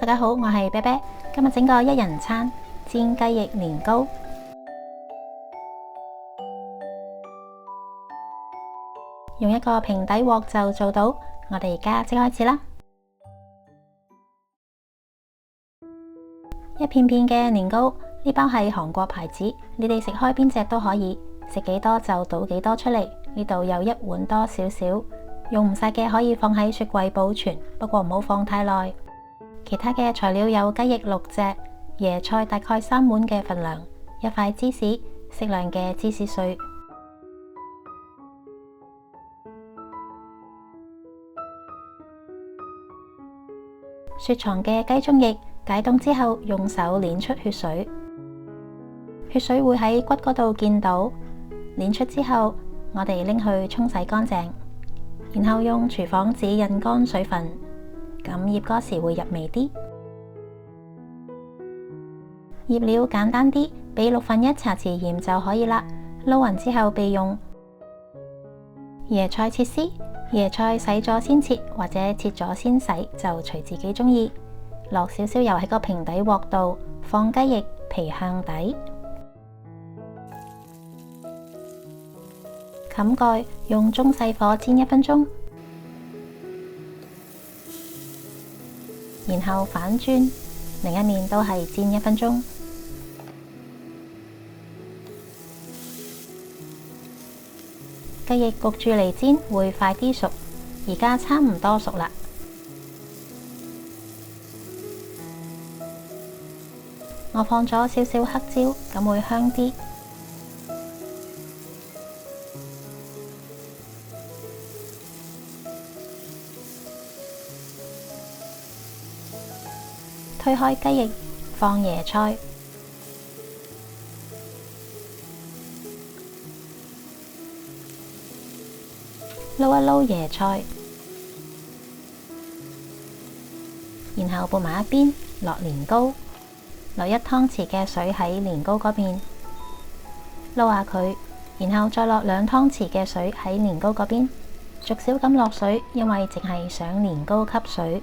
大家好，我係啤啤，今日整個一人餐煎雞翼年糕，用一個平底鍋就做到。我哋而家即開始啦。一片片嘅年糕，呢包係韓國牌子，你哋食開邊隻都可以，食幾多就倒幾多出嚟。呢度有一碗多少少，用唔晒嘅可以放喺雪櫃保存，不過唔好放太耐。其他嘅材料有雞翼6隻，椰菜大概3碗嘅份量，一塊芝士，適量嘅芝士碎，雪藏嘅雞中翼，解凍之後用手捏出血水，血水會喺骨嗰度見到。捏出之後，我哋拎去沖洗乾淨，然後用廚房紙印乾水分，咁醃嗰時會入味啲。醃料簡單啲，俾1/6茶匙鹽就可以啦。撈勻之後備用。椰菜切絲，椰菜洗咗先切，或者切咗先洗，就隨自己中意。落少少油喺個平底鍋度，放雞翼皮向底，冚蓋，用中細火煎1分鐘，然後反轉，另一面都係煎1分鐘。雞翼焗住嚟煎會快啲熟，而家差唔多熟啦。我放咗少少黑椒，咁會香啲。推開雞翼，放椰菜，撈一撈椰菜，然後撥埋一邊，落年糕，落1湯匙嘅水喺年糕嗰邊，撈下佢，然後再落2湯匙嘅水喺年糕嗰邊，逐少咁落水，因為淨係想年糕吸水。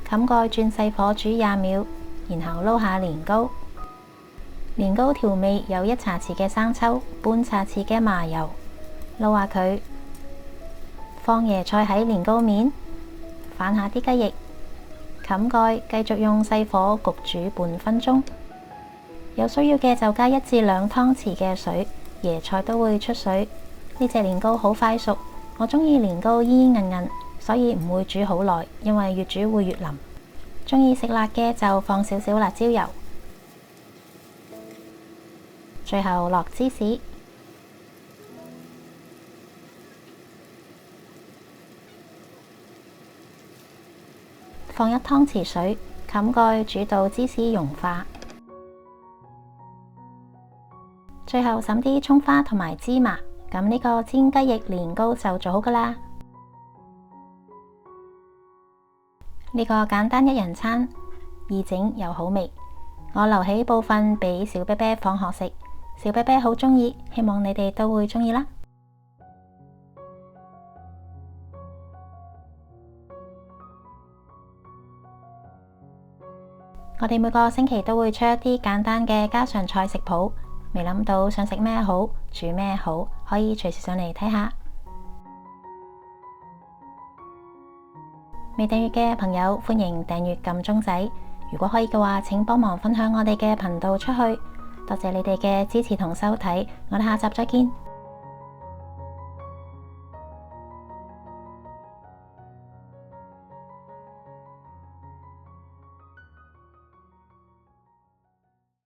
冚蓋轉細火煮20秒，然後撈下年糕。年糕調味有1茶匙嘅生抽，半茶匙嘅麻油，撈下佢，放椰菜喺年糕面，反下啲雞翼，冚蓋繼續用細火焗煮半分鐘。有需要嘅就加1至2湯匙嘅水，椰菜都會出水。呢隻年糕好快熟，我中意年糕煙煙韌韌，所以唔會煮好耐，因為越煮會越腍。中意食辣嘅就放少少辣椒油，最後落芝士，放1湯匙水，冚蓋煮到芝士融化，最後灑啲蔥花同埋芝麻，咁呢個煎雞翼年糕就做好噶啦。呢個簡單一人餐，易整又好味。我留起部分俾小啤啤放學食，小啤啤好中意，希望你哋都會中意啦。我哋每個星期都會出一啲簡單嘅家常菜食譜，未諗到想食咩好，煮咩好，可以隨時上嚟睇下。未訂閱嘅朋友，歡迎訂閱撳鐘仔。如果可以嘅話，請幫忙分享我哋嘅頻道出去。多謝你哋嘅支持同收睇，我哋下集再見。